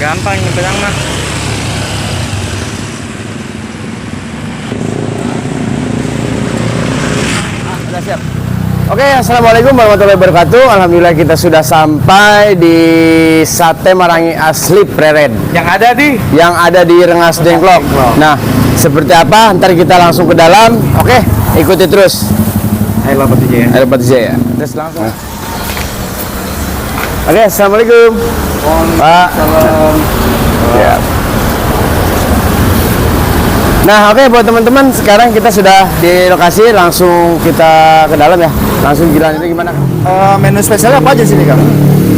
Gampang nyebrang mah. Udah siap. Oke, assalamualaikum warahmatullahi wabarakatuh. Alhamdulillah kita sudah sampai di Sate Marangi asli Pleret. Yang ada di Rengas Dengklok. Nah, seperti apa? Ntar kita langsung ke dalam. Oke, ikuti terus. Ayo lompat aja ya. Ayo lompat aja ya. Terus langsung. Oke, assalamualaikum. Pak. Salam. Ya. Nah, oke buat teman-teman, sekarang kita sudah di lokasi, langsung kita ke dalam ya. Langsung jalan itu gimana? Menu spesialnya apa aja sini, Kang?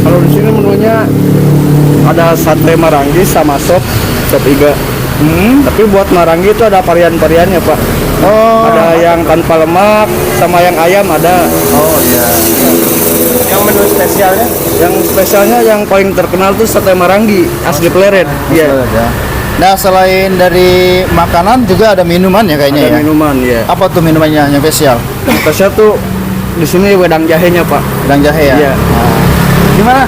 Kalau di sini menunya ada sate marangi sama sop iga. Tapi buat marangi itu ada varian-variannya, Pak. Oh, Ada yang tanpa lemak sama yang ayam ada. oh iya. Yang menu spesialnya? Yang spesialnya yang paling terkenal tuh sate marangi asli Pleret. Iya. Nah, selain dari makanan juga ada minuman ya kayaknya Ada ya. minuman ya. Apa tuh minumannya yang spesial? Spesial tuh di sini wedang jahenya, Pak. Wedang jahe ya. Iya. Gimana?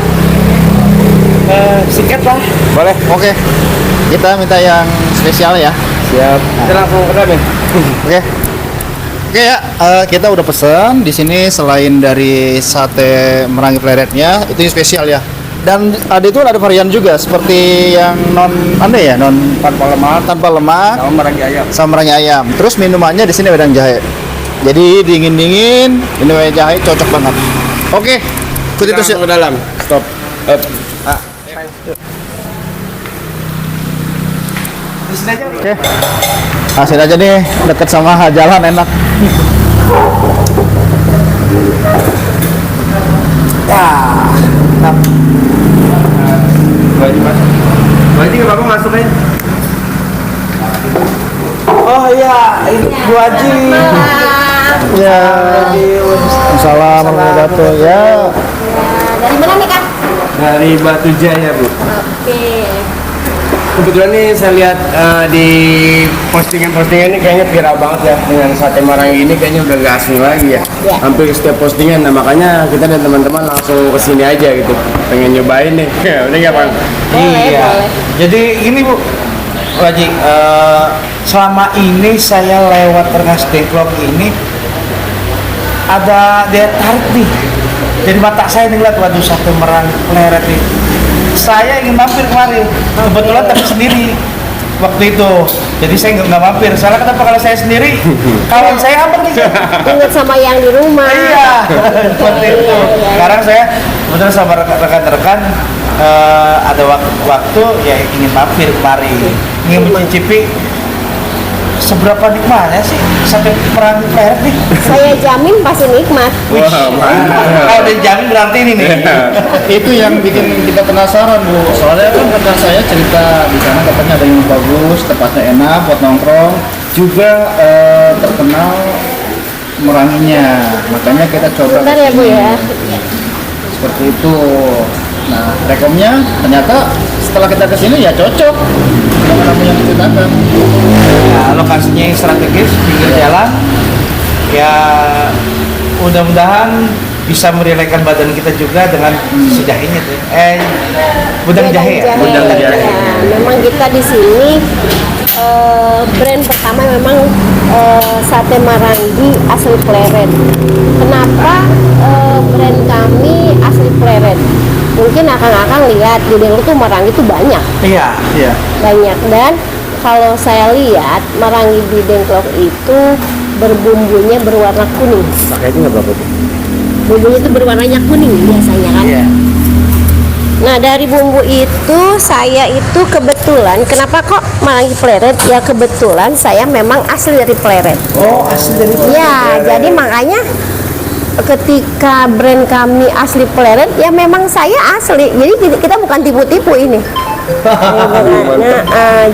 Sikat lah. Boleh. Oke. Kita minta yang spesial ya. Siap. Kita langsung ke dalam ya. Oke. Oke ya, kita udah pesen di sini selain dari sate Marangi Pleretnya, itu yang spesial ya. Dan ada itu ada varian juga seperti yang non tanpa lemak Sama marangi ayam. sama marangi ayam. Terus minumannya di sini wedang jahe. Jadi dingin-dingin, ini wedang jahe cocok banget. Oke, ikuti terus yuk. Langsung ke dalam. Stop. Up. Oke. Hasil aja nih, deket sama jalan enak. Wah. Mantap. Berarti ke Bapak masuk aja. Oh iya, ini Bu Haji. Ya. Assalamualaikum warahmatullahi wabarakatuh. Ya. Dari mana nih, Kak? Dari Batu Jaya, Bu. Oke. Kebetulan nih saya lihat di postingan-postingan ini kayaknya viral banget ya, dengan sate marangi ini kayaknya udah gak asing lagi ya. Ya. Hampir setiap postingan. Nah, makanya kita dan teman-teman langsung kesini aja gitu, pengen nyobain nih. Udah nggak, Bang? Boleh. Jadi ini Bu Haji, selama ini saya lewat Rengas Dengklok ini ada daya tarik nih. Jadi mata saya nih lihat, waduh sate Marangi Pleret nih. Saya ingin mampir kemarin, kebetulan tapi sendiri waktu itu. Jadi saya nggak mampir. Soalnya kenapa kalau saya sendiri, kawan saya apa nih? Ingat sama yang di rumah. Iya, seperti itu. Sekarang saya kebetulan sama rekan-rekan ada waktu ya ingin mampir kemari, ingin mencicipi seberapa nikmatnya sih sate Marangi Pleret nih. Saya jamin pasti nikmat. Wah, mantap. Kalau dijamin berarti ini nih. Itu yang bikin kita penasaran Bu. Soalnya kan kata saya cerita di sana katanya ada yang bagus, tempatnya enak buat nongkrong, juga terkenal meranginya. Makanya kita coba. Bentar ya, Bu ya. Seperti itu. Nah, rekomnya ternyata setelah kita kesini ya cocok. Nama-nama yang diceritakan. Ya, lokasinya yang strategis pinggir jalan. Ya mudah-mudahan bisa merelakan badan kita juga dengan si jahenya tuh. Udang jahe ya. Udang jahe. Ya, memang kita di sini brand pertama memang sate Marangi asli Pleret. Kenapa brand kami asli Pleret? Mungkin akang-akang lihat di Dengklok tuh marangi tuh banyak. Iya. Banyak, dan kalau saya lihat marangi di Dengklok itu berbumbunya berwarna kuning. Pakai itu nggak berapa tuh? Bumbunya itu berwarnanya kuning biasanya kan. Iya. Nah, dari bumbu itu saya itu kebetulan, kenapa kok marangi Pleret? Ya kebetulan saya memang asli dari Pleret. Oh, asli dari Ya, jadi makanya ketika brand kami asli Pleret, ya memang saya asli. Jadi kita bukan tipu-tipu ini.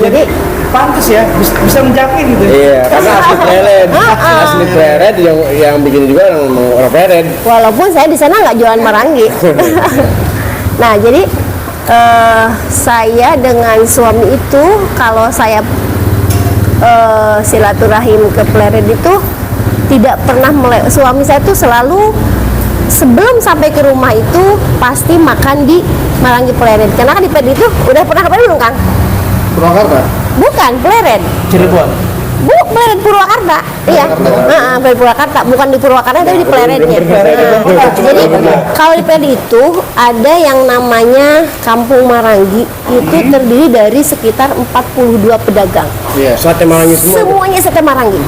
Jadi pantas ya, bisa menjamin gitu. Iya, karena asli Pleret. Asli Pleret yang bikin juga orang Pleret. walaupun saya di sana nggak jualan marangi. Nah, jadi saya dengan suami itu kalau saya silaturahim ke Pleret itu tidak pernah suami saya tuh selalu sebelum sampai ke rumah itu pasti makan di Marangi Pleret. Karena kan di Pleret itu udah pernah ke Pleret belum, Kang? Purwakarta. Bukan, Pleret. Cirebon. Pleret Purwakarta. Iya. Pleret Purwakarta, bukan di Purwakarta tapi di Pleretnya. Jadi kalau di Pleret itu ada yang namanya Kampung Marangi, itu terdiri dari sekitar 42 pedagang. Iya. Sate Marangi semua. Semuanya sate Marangi.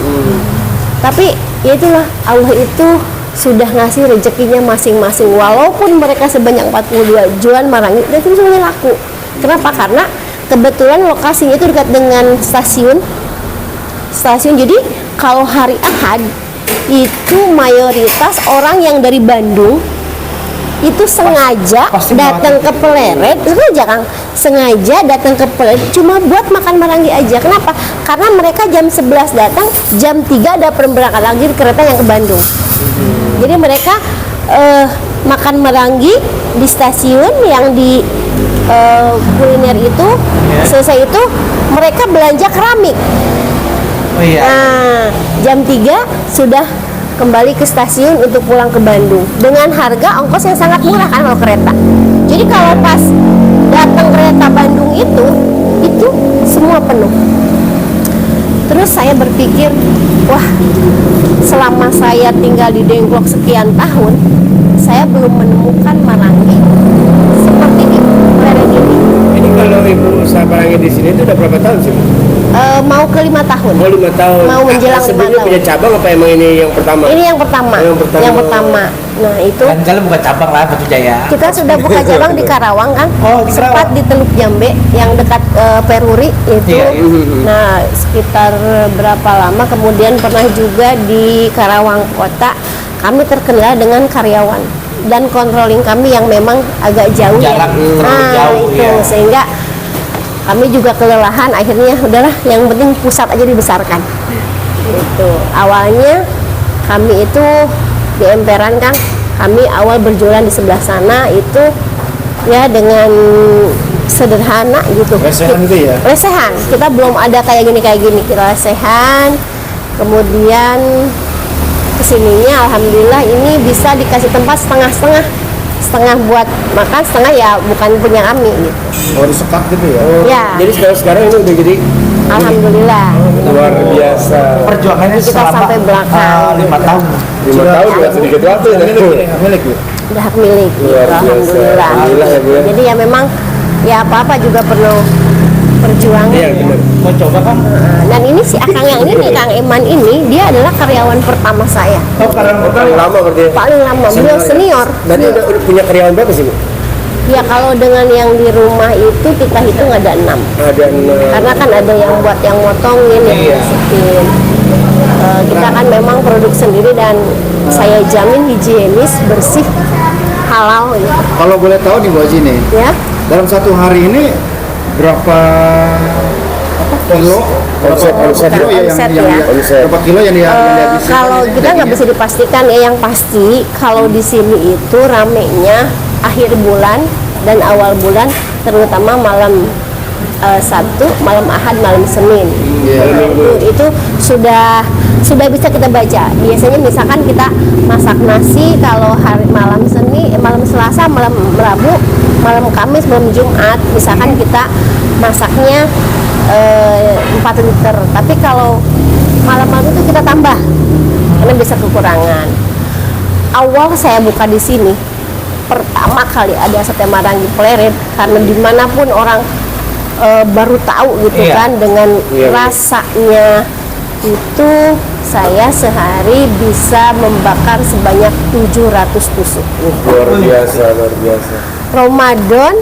Tapi ya itulah, Allah itu sudah ngasih rezekinya masing-masing. Walaupun mereka sebanyak 42 jualan Marangi, dan itu semuanya laku. Kenapa? Karena kebetulan lokasinya itu dekat dengan stasiun. Jadi kalau hari Ahad itu mayoritas orang yang dari Bandung itu sengaja pasti datang ke Pleret, sengaja Kang, sengaja datang ke Pleret cuma buat makan Marangi aja. Kenapa? Karena mereka jam 11 datang, jam 3 ada pemberangkatan lagi kereta yang ke Bandung. Jadi mereka makan Marangi di stasiun yang di kuliner itu. Selesai itu mereka belanja keramik. Oh iya. Nah, jam 3 sudah kembali ke stasiun untuk pulang ke Bandung dengan harga ongkos yang sangat murah kan kalau kereta. Jadi kalau pas datang kereta Bandung itu semua penuh. Terus saya berpikir, wah, selama saya tinggal di Dengklok sekian tahun, saya belum menemukan Marangi seperti di Pleret ini. Ini kalau ibu usaha Marangi di sini itu udah berapa tahun sih? Mau ke 5 tahun. Oh, 5 tahun. Mau menjelang 5 Sebelumnya tahun. punya cabang apa emang ini yang pertama? Ini yang pertama. Yang pertama. Nah, itu Kan kalian bukan cabang lah Batu Jaya. kita sudah buka cabang di Karawang kan. Oh, di Sempat Karawang. di Teluk Jambe yang dekat Peruri itu. Iya, Nah, sekitar berapa lama kemudian pernah juga di Karawang Kota. Kami terkenal dengan karyawan dan controlling kami yang memang agak jauh Jarak terlalu Nah, jauh, itu ya. sehingga kami juga kelelahan, akhirnya udahlah yang penting pusat aja dibesarkan. Itu awalnya kami itu di emperan kan, kami awal berjualan di sebelah sana itu ya dengan sederhana gitu. Lesehan gitu ya? Lesehan, kita belum ada kayak gini, kita lesehan. Kemudian kesininya alhamdulillah ini bisa dikasih tempat setengah buat makan, setengah ya bukan punya kami gitu. Oh, disekat gitu ya? Ya, Jadi sekarang ini udah jadi alhamdulillah. luar biasa. Perjuangannya Kita selama sampai belakang. 5 tahun. 5 tahun juga sedikit waktu ya. Milik Bu. Udah hak milik gitu, Luar biasa. alhamdulillah. Alhamdulillah ya, Bu, ya. Jadi ya memang ya apa-apa juga perlu perjuangan. Iya, benar. Mau coba kan? Dan ini si Akang yang ini, Kang Eman ini, dia adalah karyawan pertama saya. Oh, karena Paling lama berarti. Paling lama, beliau senior. Berarti udah punya karyawan berapa sih, Bu? Ya kalau dengan yang di rumah itu kita hitung ada 6. Ada Karena kan ada yang buat yang motongin, yang Iya. masukin. Kita kan memang produk sendiri dan saya jamin higienis, bersih, halal gitu. Kalau boleh tahu nih Bu Haji nih, Ya. dalam satu hari ini berapa kilo? Omset Kilo ya Omset yang ya. berapa kilo yang dihabiskan? Kalau kita nggak bisa dipastikan ya, yang pasti kalau di sini itu ramenya akhir bulan dan awal bulan, terutama malam Sabtu, malam Ahad, malam Senin. Iya. Itu sudah bisa kita baca. Biasanya misalkan kita masak nasi kalau hari malam malam Selasa, malam Rabu, malam Kamis, malam Jumat, misalkan kita masaknya 4 liter. Tapi kalau malam-malam itu kita tambah karena bisa kekurangan. Awal saya buka di sini pertama kali ada sate Marangi Pleret, karena dimanapun orang baru tahu gitu Iya. kan dengan Iya. rasanya itu saya sehari bisa membakar sebanyak 700 tusuk. luar biasa, luar biasa. Ramadan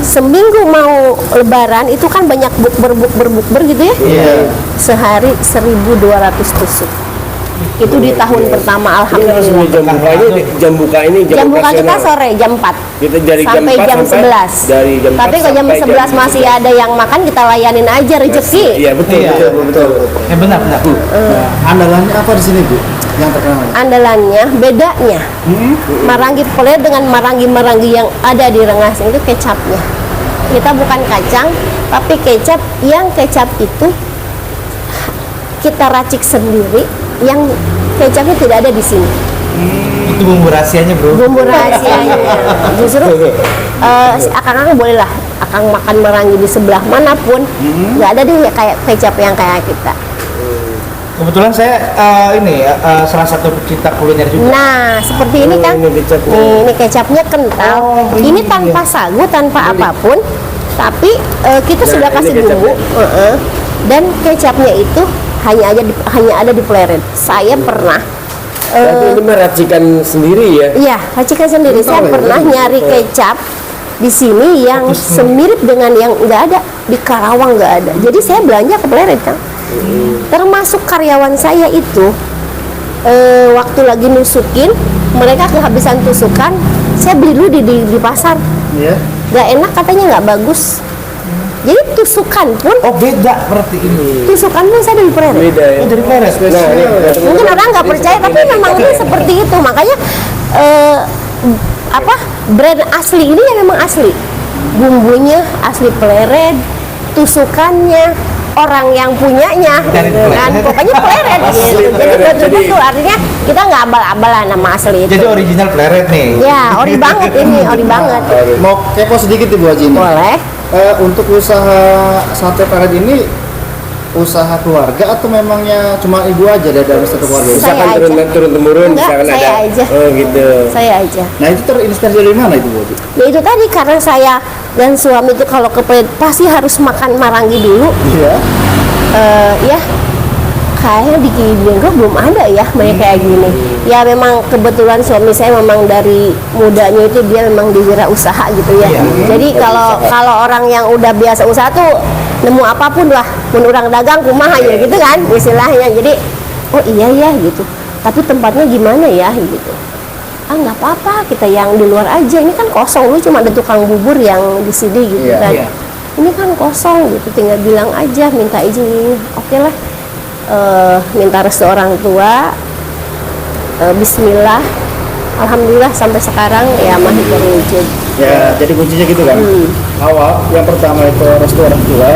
seminggu mau Lebaran itu kan banyak bukber gitu ya. Iya. Sehari 1.200 tusuk. Itu di tahun pertama Ini langsung alhamdulillah. jam buka ini Jam buka kita operasional. sore jam 4 Kita dari sampai jam 4 jam 11. Dari jam Tapi 4 kalau jam sampai 11 masih ada yang makan, kita layanin aja rezeki. Iya, betul, Iya. betul. Ya benar. Andalannya apa di sini Bu? Yang terkenal? Andalannya, bedanya Marangi Pleret dengan marangi-marangi yang ada di Rengas itu kecapnya. Kita bukan kacang, tapi kecap yang kecap itu kita racik sendiri, yang kecapnya tidak ada di sini. Itu bumbu rahasianya, Bro. Bumbu rahasianya. Justru akang boleh lah, akang makan merangi di sebelah manapun, nggak ada deh kayak kecap yang kayak kita. Kebetulan saya salah satu pecinta kuliner juga. Nah, seperti ini kan. Ini kecapnya kental. Ini tanpa sagu, tanpa apapun. Tapi kita sudah kasih bumbu. Dan kecapnya itu hanya ada di Pleret. Saya pernah Berarti ini meracikan sendiri ya? iya, racikan sendiri. Saya pernah nyari kecap di sini yang semirip dengan yang nggak ada di Karawang, nggak ada. Jadi saya belanja ke Pleret kan. Termasuk karyawan saya itu waktu lagi nusukin, mereka kehabisan tusukan, saya beli dulu di pasar. Iya. Gak enak katanya, nggak bagus. Jadi tusukan pun, Oh, beda berarti ini. tusukan pun saya dari Pleret. Beda ya? Oh, dari Pleret. Mungkin orang nggak percaya, tapi memang ini seperti itu. Makanya brand asli ini ya memang asli. Bumbunya asli Pleret, tusukannya orang yang punyanya, Dari gitu kan. Pleret. Pokoknya Pleret gitu. Jadi betul-betul artinya kita nggak abal-abalan nama asli itu. Jadi original Pleret nih. Ya, ori banget ini, ori banget. Mau kepo sedikit Ibu Haji ini. Boleh. Untuk usaha sate Pleret ini usaha keluarga atau memangnya cuma ibu aja dari dalam satu keluarga? Saya Misalkan aja. turun temurun, Enggak, misalkan saya ada. aja. Oh gitu. Saya aja. Nah itu terinspirasi dari mana itu Bu Haji? Ya itu tadi, karena saya dan suami itu kalau ke Pleret pasti harus makan marangi dulu. Iya. Ya kayaknya di Kidenggo belum ada ya mereka kayak gini. Ya memang kebetulan suami saya memang dari mudanya itu dia memang diwirausaha gitu ya. Iya. Jadi kalau orang yang udah biasa usaha tuh nemu apapun lah, mun orang dagang kumaha ya gitu kan istilahnya. Jadi oh iya ya gitu. Tapi tempatnya gimana ya gitu. Ah nggak apa-apa, kita yang di luar aja. Ini kan kosong, lu cuma ada tukang bubur yang di sini gitu Iya, kan. iya. Ini kan kosong gitu, tinggal bilang aja, minta izin. Oke lah. Minta restu orang tua, bismillah, alhamdulillah sampai sekarang ya masih terwujud. Ya, jadi kuncinya gitu kan. Awal yang pertama itu restu orang tua,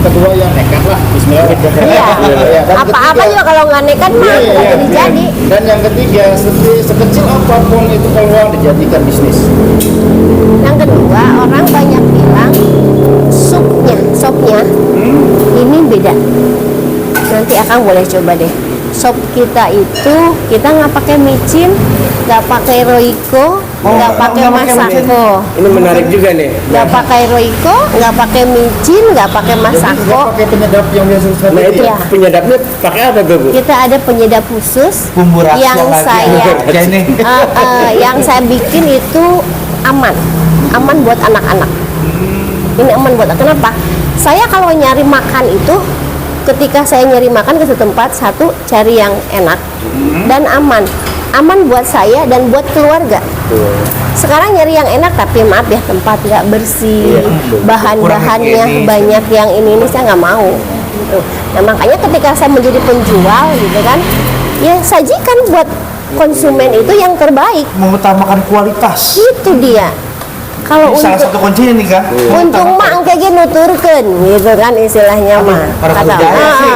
kedua yang nekat lah, bismillah. Iya, Ya, dan apa-apa ketiga- juga kalau nggak nekat mah Iya, nggak iya. jadi. Dan yang ketiga, sekecil apapun itu peluang dijadikan bisnis. Yang kedua, orang banyak bilang sopnya ini beda. Nanti Akang boleh coba deh. Sop kita itu kita nggak pakai micin, nggak pakai roiko, nggak pakai masako. Ini menarik juga nih. Nggak pakai roiko, nggak pakai micin, nggak pakai Jadi nggak masako. pakai penyedap yang biasa seperti Nah itu Iya. penyedapnya pakai apa tuh Bu? Kita ada penyedap khusus Bumbu rahasia yang lagi. saya Aja nih. yang saya bikin itu aman buat anak-anak. Ini aman buat kenapa? Saya kalau nyari makan itu, ketika saya nyari makan ke suatu tempat, satu cari yang enak dan aman buat saya dan buat keluarga. Sekarang nyari yang enak tapi maaf ya, tempat nggak bersih, bahan-bahannya Kurang higienis. banyak yang ini saya nggak mau gitu. Nah makanya ketika saya menjadi penjual gitu kan, ya sajikan buat konsumen itu yang terbaik. Mengutamakan kualitas. Itu dia. Kalau Ini salah untuk satu kuncinya nih, Kak. untung mah kayak gini nuturkeun gitu kan istilahnya mah. orang kerjanya sih.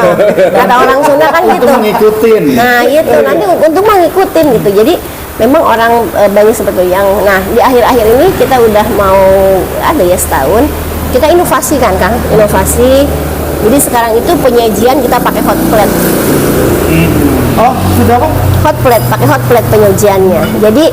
Kata orang Sunda kan gitu. itu mengikutin. Nah itu nanti untung mah ngikutin gitu. Jadi memang orang banyak seperti itu yang. Nah di akhir-akhir ini kita udah mau ada ya setahun. Kita inovasi kan Kang, inovasi. Jadi sekarang itu penyajian kita pakai hot plate. Oh, sudah apa? Hot plate, pakai hot plate penyajiannya. Jadi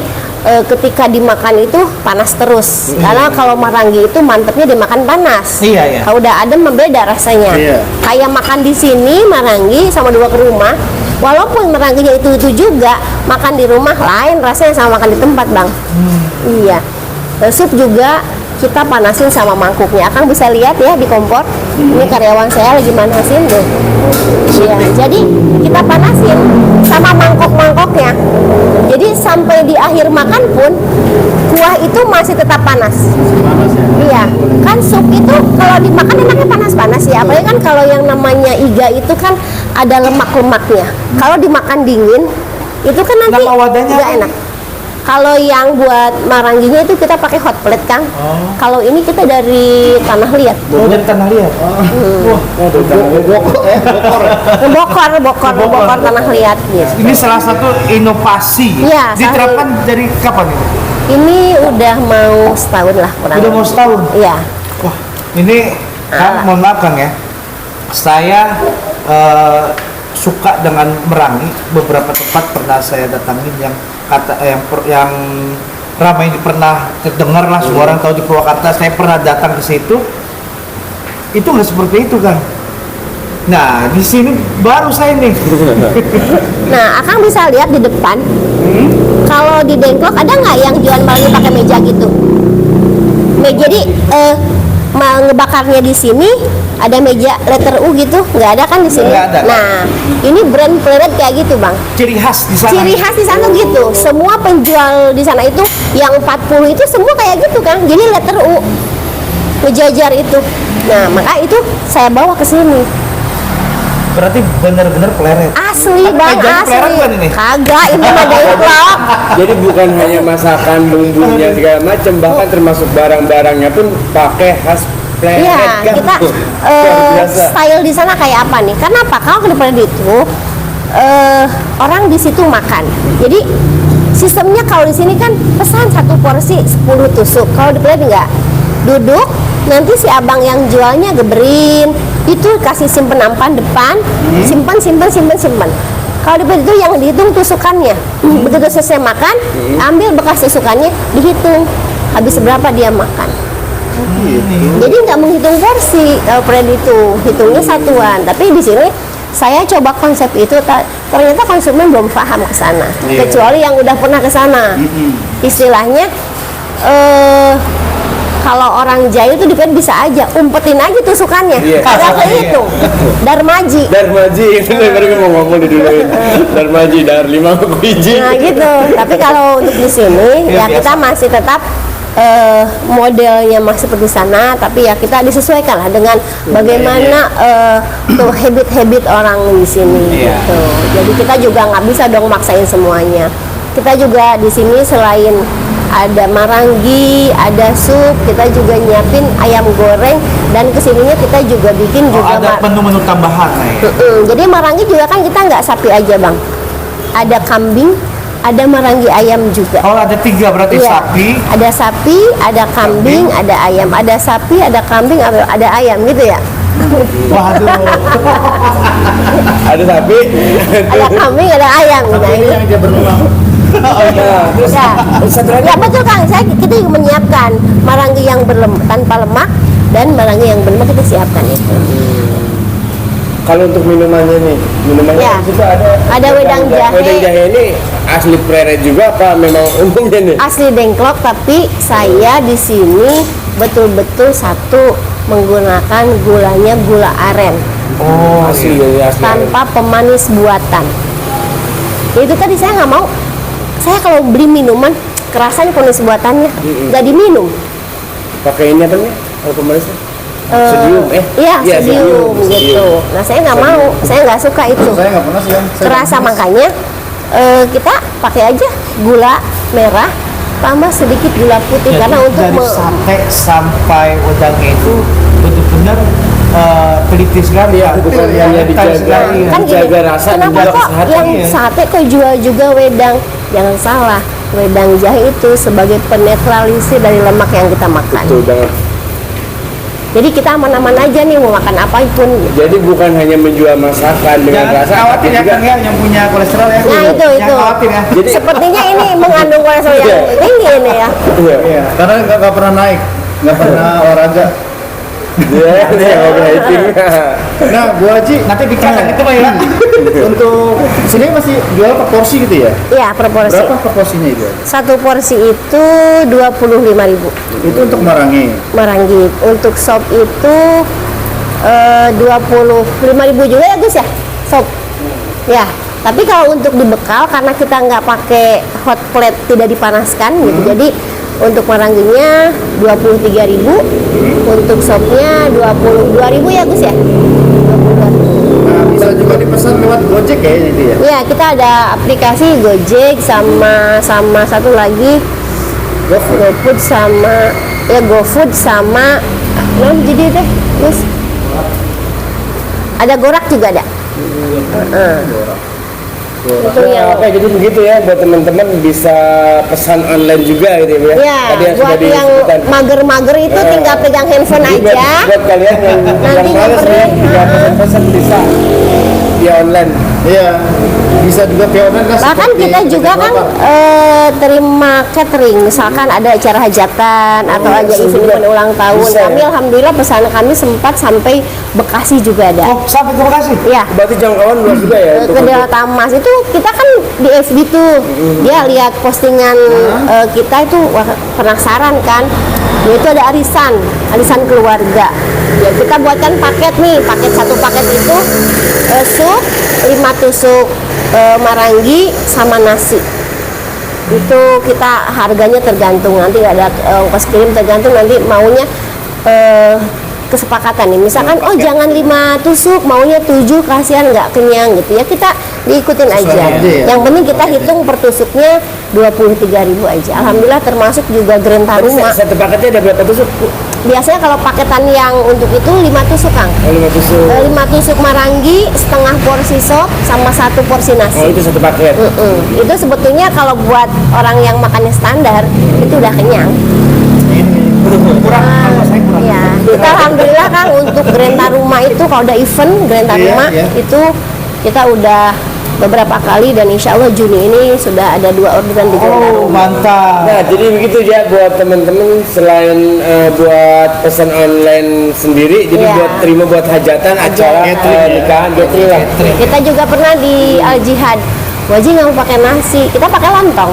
ketika dimakan itu panas terus. Karena kalau marangi itu mantepnya dimakan panas. Iya, iya. Kalau udah adem beda rasanya. Iya. Kayak makan di sini marangi sama dibawa ke rumah. Walaupun maranginya itu juga, makan di rumah lain rasanya sama makan di tempat, Bang. Iya. Sup juga kita panasin sama mangkuknya. Akang bisa lihat ya di kompor. Ini karyawan saya lagi manasin tuh. Iya. Jadi kita panasin sama mangkok-mangkoknya. Jadi sampai di akhir makan pun kuah itu masih tetap panas. Iya. Kan sup itu kalau dimakan enaknya panas-panas ya. Apalagi kan kalau yang namanya iga itu kan ada lemak-lemaknya. Kalau dimakan dingin itu kan nanti Nama wadahnya nggak apa? enak. Kalau yang buat maranginya itu kita pakai hot plate, Kang. Kalau ini kita dari tanah liat. Oh, dari tanah liat. Bokor tanah liat gitu. Ini salah satu inovasi. Iya, Diterapkan dari kapan ini? Ini udah mau setahun lah kurang. Udah mau setahun. Iya. Wah, ini kan mohon maaf Kang ya. Saya suka dengan merangi. Beberapa tempat pernah saya datangin yang yang ramai pernah terdengar lah, semua orang tahu di Purwakarta. Saya pernah datang ke situ. Itu nggak seperti itu Kang. Nah, di sini baru saya nih. Nah, Akang bisa lihat di depan. Kalau di Dengklok ada nggak yang jual marangi pakai meja gitu? Jadi ngebakarnya di sini ada meja letter U gitu, nggak ada kan di sini? Nggak ada. Nah, ini brand Pleret kayak gitu, Bang. Ciri khas di sana. Ciri khas di sana gitu. Semua penjual di sana itu yang 40 itu semua kayak gitu kan. Jadi letter U ngejajar itu. Nah, maka itu saya bawa ke sini. Berarti benar-benar Pleret. Asli, Bang, Jadi Pleret asli. kan ini? Kagak, ini mah Dengklok. Jadi bukan hanya masakan, bumbunya segala macam, bahkan termasuk barang-barangnya pun pakai khas Pleret Iya, kan. kita Luar biasa. style di sana kayak apa nih? Karena apa? Kalau ke Pleret itu orang di situ makan. Jadi sistemnya kalau di sini kan pesan satu porsi 10 tusuk. Kalau di Pleret enggak. Duduk, nanti si abang yang jualnya geberin, itu kasih simpen nampan depan, simpan. Kalau di Pleret itu yang dihitung tusukannya. Begitu selesai makan, ambil bekas tusukannya, dihitung habis berapa dia makan. Jadi nggak menghitung porsi Pleret itu, hitungnya satuan. Tapi di sini saya coba konsep itu, ternyata konsumen belum paham ke sana. Kecuali yang udah pernah ke sana. Istilahnya kalau orang Jayu tuh di Pleret bisa aja umpetin aja tusukannya, nggak kehitung. Darmaji. Itu saya baru mau ngomong di duluin. Darmaji, dar 5 biji. Nah gitu. Tapi kalau untuk di sini ya kita masih tetap modelnya masih seperti sana, tapi ya kita disesuaikan lah dengan bagaimana tuh habit orang di sini gitu. Jadi kita juga nggak bisa dong maksain semuanya. Kita juga di sini selain ada marangi, ada sup, kita juga nyiapin ayam goreng, dan kesininya kita juga bikin juga ada menu-menu tambahan ya. Jadi marangi juga kan kita nggak sapi aja, Bang. Ada kambing, ada marangi ayam juga. Oh, ada 3 berarti Iya. sapi. Ada sapi, ada kambing, ada ayam. Ada sapi, ada kambing, ada ayam gitu ya. Waduh. Ada sapi. Ada kambing, ada ayam. Nah, ini. Dia berulang. Ya betul Kang, kita juga menyiapkan marangi yang tanpa lemak dan marangi yang berlemak kita siapkan itu. Kalau untuk minumannya nih, Ya. di situ ada Wedang jahe. Wedang jahe ini asli Pleret juga apa memang umumnya nih? Asli Dengklok, tapi saya di sini betul-betul satu menggunakan gulanya gula aren Oh, asli asli. tanpa pemanis buatan. Itu tadi saya nggak mau. Saya kalau beli minuman kerasanya pemanis buatannya nggak diminum. Pakai ini apa nih? Kalau pemanisnya? Sodium, Iya, sodium gitu. Nah saya nggak mau, saya nggak suka itu. Saya nggak pernah sih yang Kerasa, makanya kita pakai aja gula merah tambah sedikit gula putih. Jadi Karena untuk dari sate sampai wedangnya itu benar-benar teliti sekali ya. bukan hanya detail dijaga. sekali ya. kan gini, jaga rasa, kenapa jaga kok kesehatan, yang ya. sate kok jual juga wedang? Jangan salah, wedang jahe itu sebagai penetralisir dari lemak yang kita makan. Betul banget. Jadi kita aman-aman aja nih mau makan apapun. Jadi bukan hanya menjual masakan dengan Jangan rasa, khawatir tapi ya juga Kang ya, yang punya kolesterol ya. Nah itu. Jangan khawatir ya. Jadi- Sepertinya ini mengandung kolesterol yang tinggi ini ya. Iya. Iya, karena nggak pernah naik, nggak pernah olahraga. Iya, overeating. Nah, Bu Haji, Nanti dikasih itu Pak ya. untuk sini masih jual per porsi gitu ya? Iya, per porsi. Berapa per porsinya itu? Satu porsi itu 25.000 Itu untuk marangi. marangi. Untuk sop itu 25.000 juga ya Gus ya, sop. Ya, tapi kalau untuk dibekal karena kita nggak pakai hot plate, tidak dipanaskan gitu. Jadi untuk maranginya 23.000, untuk sopnya 22.000 ya Gus ya. 22.000. Bisa juga dipesan lewat Gojek ya itu ya. Ya, kita ada aplikasi Gojek sama satu lagi GoFood sama ya GoFood sama jadi deh terus ada Gorak juga ada. Itu yang Oke, jadi begitu ya buat teman-teman bisa pesan online juga gitu ya. ya Tadi yang buat sudah yang disebutkan. mager-mager itu tinggal pegang handphone Jadi buat- aja. Buat kalian yang Nanti males nih, nyamperin. tinggal pesan-pesan bisa di online. Iya. Bisa juga via online kan. Bahkan seperti kita juga kan terima catering, misalkan ada acara hajatan atau ada event ulang tahun. Bisa, ya? Kami alhamdulillah pesanan kami sempat sampai Bekasi juga ada. Oh, sampai ke Bekasi. Ya. Berarti jangkauan luas juga ya. Ke Delta Mas itu kita kan di FB tuh dia lihat postingan kita itu wah, penasaran kan. Itu ada arisan keluarga. Ya kita buatkan paket nih, satu paket itu sup 5 tusuk marangi sama nasi. Itu kita harganya tergantung, nanti ada ongkos kirim tergantung nanti maunya kesepakatan nih, misalkan oh jangan 5 tusuk, maunya 7, kasihan nggak kenyang gitu ya, kita diikutin aja. aja ya. Yang penting kita hitung per tusuknya 23.000 aja. Alhamdulillah termasuk juga Grenta Rumah. Satu paketnya ada berapa tusuk? Biasanya kalau paketan yang untuk itu 5 tusuk Kang. 5 tusuk. 5 tusuk marangi, setengah porsi sop sama 1 porsi Oh, nasi. itu satu paket. Itu sebetulnya kalau buat orang yang makannya standar itu udah kenyang. Kurang, kalau saya kurang. Ya, kita alhamdulillah Kang untuk Grenta Rumah itu kalau ada event Grenta Iya, Rumah iya. itu kita udah beberapa kali dan insya Allah Juni ini sudah ada 2 orderan di Grenta Oh, Rumah. mantap. Nah, jadi begitu ya buat teman-teman selain buat pesan online sendiri, jadi Iya. buat terima buat hajatan, acara nikahan, catering lah. Kita juga pernah di Al Jihad. Wajib nggak mau pakai nasi, kita pakai lontong.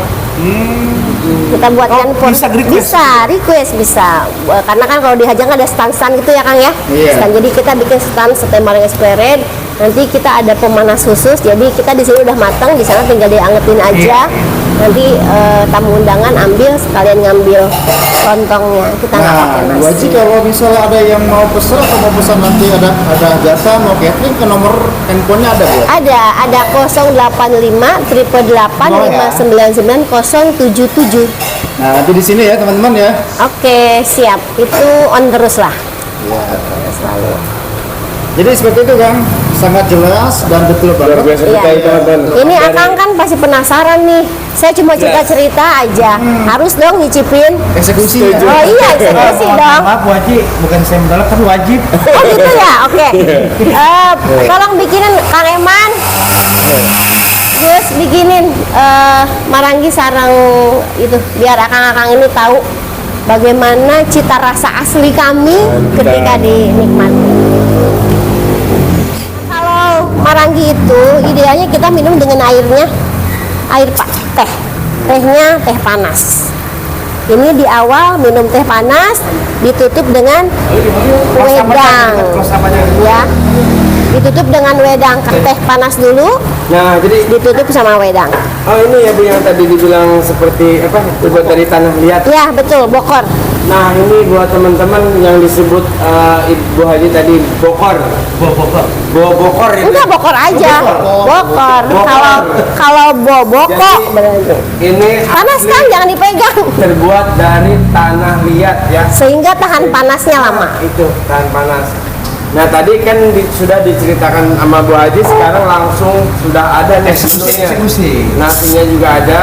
Kita buatkan Oh, bisa request? request bisa. Karena kan kalau di Hajang ada stand-stand gitu ya Kang ya. Iya. Stand. Jadi kita bikin stand Sate Marangi Square. Nanti kita ada pemanas khusus. Jadi kita di sini udah matang, di sana tinggal diangetin aja. Nanti tamu undangan ambil sekalian ngambil lontongnya. Kita nggak pakai Nah, nasi. wajib kalau misalnya ada yang mau pesan atau mau pesan nanti ada jasa mau catering ke nomor handphonenya ada Bu? Ada 085 888 599 077. Nah, nanti di sini ya teman-teman ya. Oke, siap. Itu on terus lah. Selalu. Jadi seperti itu Kang, sangat jelas dan betul Luar banget. biasa Iya. sekali teman-teman. Ini Akang kan pasti penasaran nih. Saya cuma cerita-cerita aja. Harus dong nyicipin. Eksekusi. Oh iya, eksekusi dong. Maaf, wajib. Bukan saya menolak, tapi wajib. Oh gitu ya, oke. Tolong bikinin Kang Eman. Terus bikinin marangi sarang itu, biar akang-akang ini tahu bagaimana cita rasa asli kami ketika dinikmati. Kalau marangi itu idealnya kita minum dengan airnya, tehnya teh panas. Ini di awal minum teh panas, ditutup dengan wedang, ya. Ditutup dengan wedang, teh panas dulu, Nah, jadi ditutup sama wedang. oh ini ya Bu yang tadi dibilang seperti apa? Dibuat dari tanah liat. Ya betul, bokor. Nah, ini buat teman-teman yang disebut Ibu Haji tadi bokor. Bokor itu. Enggak bokor aja, bokor. Kalau boboko berarti Ini panas asli kan, jangan dipegang. terbuat dari tanah liat ya. Sehingga tahan panasnya lama. Itu tahan panas. Nah tadi kan sudah diceritakan sama Bu Haji, sekarang langsung sudah ada nih Eksekusi. nasinya juga ada,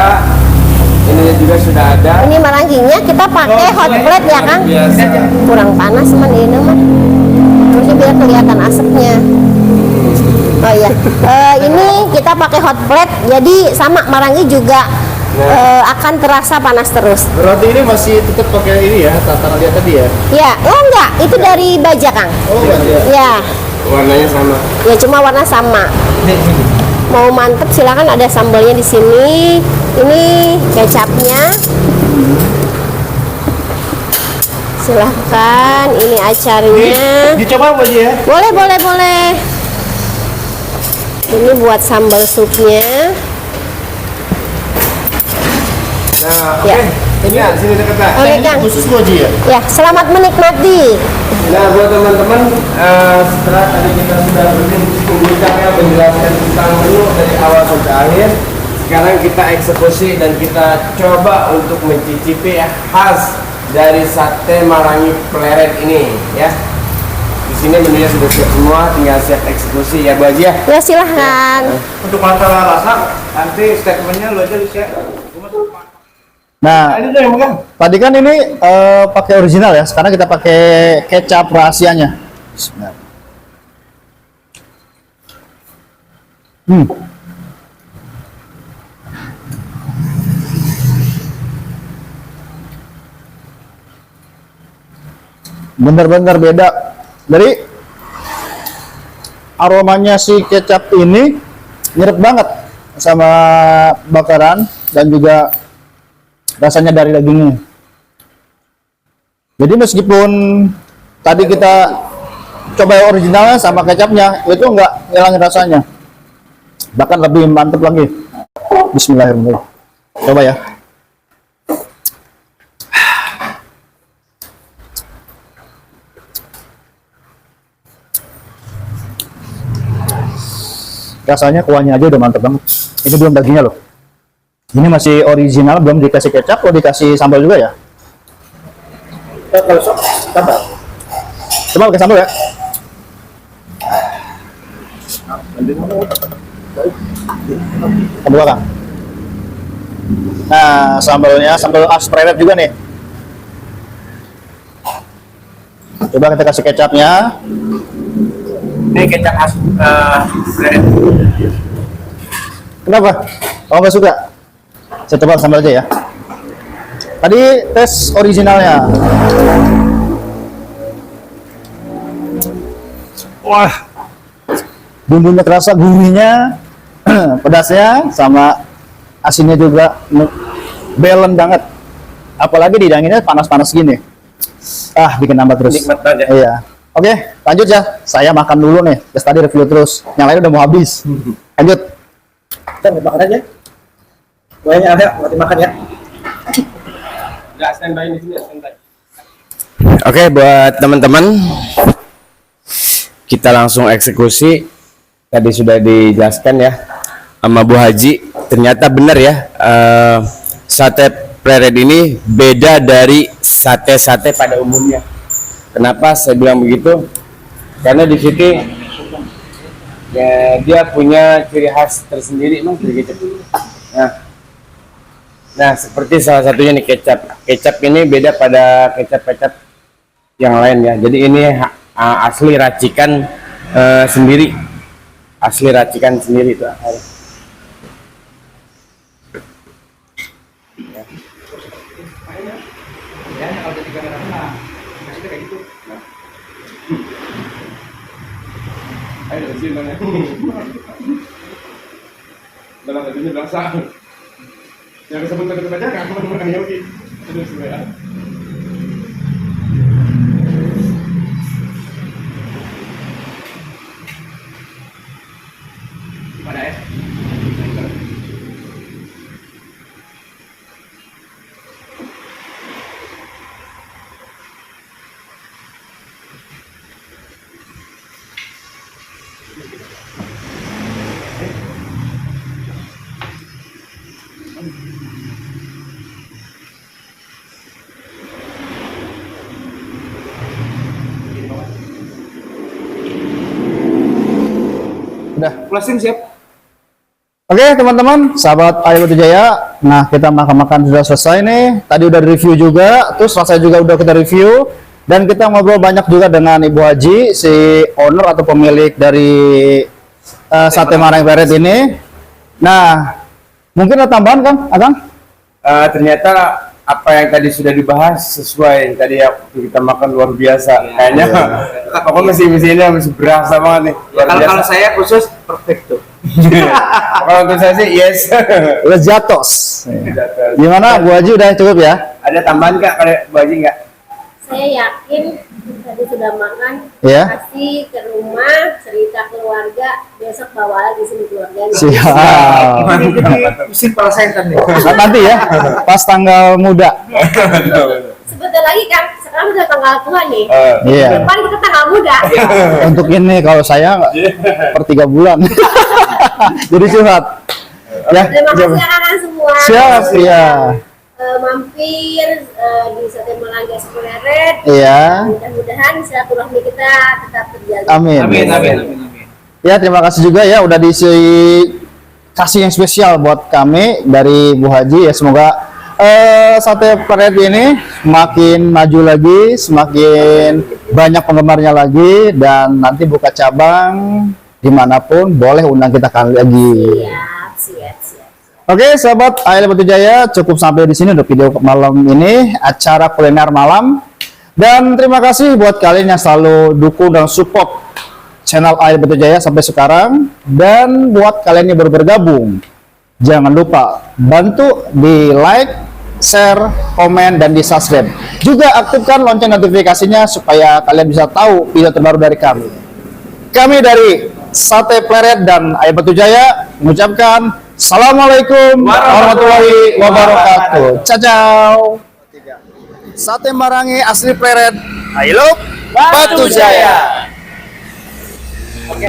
ininya juga sudah ada. Ini maranginya kita pakai hot plate ya Kang. Biasa. Kurang panas teman ini mah. Harusnya biar kelihatan asapnya. Oh iya, ini kita pakai hot plate, jadi sama marangi juga akan terasa panas terus. Roti ini masih tetap pakai ini ya, tanah liat tadi ya. Ya, oh enggak, itu dari baja Kang. Oh iya. Ya, Warnanya sama. ya cuma warna sama. Mau mantep silakan, ada sambalnya di sini. Ini kecapnya. Silahkan, ini acaranya. Dicoba Bu Haji ya. Boleh, boleh, boleh. Ini buat sambal supnya. Nah, Ya. Ini ya, sini dekat Pak. Oke Ini Kang. khusus Bu Haji ya. Ya, selamat menikmati. Nah, buat teman-teman, setelah tadi kita sudah berhenti Bincangnya menjelaskan tentang menu dari awal sampai akhir. Sekarang kita eksekusi dan kita coba untuk mencicipi khas dari sate Marangi Pleret ini ya. Di sini menunya sudah siap semua, tinggal siap eksekusi ya Bu Haji ya. Ya silahkan. Untuk masalah rasa, nanti statementnya lo aja share. Nah, Ini tuh yang megang. tadi kan ini pakai original ya. Sekarang kita pakai kecap rahasianya. Bismillah. Bener-bener beda. Dari aromanya si kecap ini nyerep banget sama bakaran dan juga rasanya dari dagingnya. Jadi meskipun tadi kita coba originalnya sama kecapnya, itu nggak ngilangin rasanya, bahkan lebih mantep lagi. Bismillahirrahmanirrahim. Coba ya. Rasanya kuahnya aja udah mantep banget. Ini belum dagingnya loh. Ini masih original, belum dikasih kecap, atau dikasih sambal juga ya? Kalau sok, tambah. Coba pakai sambal ya. Sambal apa? Nah, sambalnya sambal as Pleret juga nih. Coba kita kasih kecapnya. Ini kecap khas Pleret. Kenapa? Oh, nggak suka? Saya coba sambal aja ya. Tadi tes originalnya. Wah, bumbunya terasa, gurihnya, pedasnya, sama asinnya juga balance banget. Apalagi didanginnya panas-panas gini. Ah, bikin nambah terus. Nikmat banget ya. Iya. Oke, lanjut ya. Saya makan dulu nih. Terus tadi review terus. Yang lain udah mau habis. Lanjut. Kita makan aja. Kuahnya ada, mau dimakan ya. Nggak standby di sini, standby. Oke, buat teman-teman, kita langsung eksekusi. Tadi sudah dijelaskan ya sama Bu Haji. Ternyata benar ya, sate Pleret ini beda dari sate-sate pada umumnya. Kenapa saya bilang begitu? Karena di sini ya, dia punya ciri khas tersendiri, Mas, begitu. Nah, seperti salah satunya nih kecap. Kecap ini beda pada kecap-kecap yang lain ya. Jadi ini asli racikan sendiri. Asli racikan sendiri itu. Yang kesebut aja kan, bukan Yogi. Terus ya. Mana ya? Udah. Closing siap. Oke teman-teman, sahabat Ayo Jaya. Nah, kita makan-makan sudah selesai nih. Tadi udah review juga, terus rasanya juga udah kita review. Dan kita ngobrol banyak juga dengan Ibu Haji, si owner atau pemilik dari sate Marangi Pleret ini. Nah, mungkin ada tambahan kan, Akang? Ternyata apa yang tadi sudah dibahas sesuai tadi yang kita makan luar biasa. Kayaknya pokoknya mesinnya masih berasa banget nih. Kalau saya khusus perfecto. Kalau untuk saya sih yes. Lezatos. Gimana Bu Haji, udah cukup ya? Ada tambahan Kak kalau Bu Haji nggak? Saya yakin tadi sudah makan, Iya. kasih ke rumah, cerita keluarga, besok bawa lagi sini keluarganya. Siap. Ini mesin para center nih. Nah, nanti ya, pas tanggal muda. Sebentar lagi kan, sekarang udah tanggal tua nih. Iya. Depan kita tanggal muda. Untuk ini kalau saya per 3 bulan. Jadi curhat. Ya, Terima kasih anak-anak semua. siap ya. Mampir di Sate Maranggi Asli Pleret. Iya. Mudah-mudahan silaturahmi kita tetap terjalin. Amin. Ya, terima kasih juga ya udah kasih yang spesial buat kami dari Bu Haji ya. Semoga Sate Pleret ini semakin maju lagi, semakin banyak penggemarnya lagi, dan nanti buka cabang dimanapun boleh undang kita kali lagi. Siap. Oke, sahabat AL Batu Jaya, cukup sampai di sini untuk video malam ini, acara kuliner malam. Dan terima kasih buat kalian yang selalu dukung dan support channel AL Batu Jaya sampai sekarang. Dan buat kalian yang baru bergabung, jangan lupa bantu di like, share, komen, dan di subscribe. Juga aktifkan lonceng notifikasinya supaya kalian bisa tahu video terbaru dari kami. Kami dari Sate Pleret dan AL Batu Jaya mengucapkan Assalamualaikum warahmatullahi wabarakatuh. Ciao. Sate Maranggi Asli Pleret, I love Batu Jaya. Oke.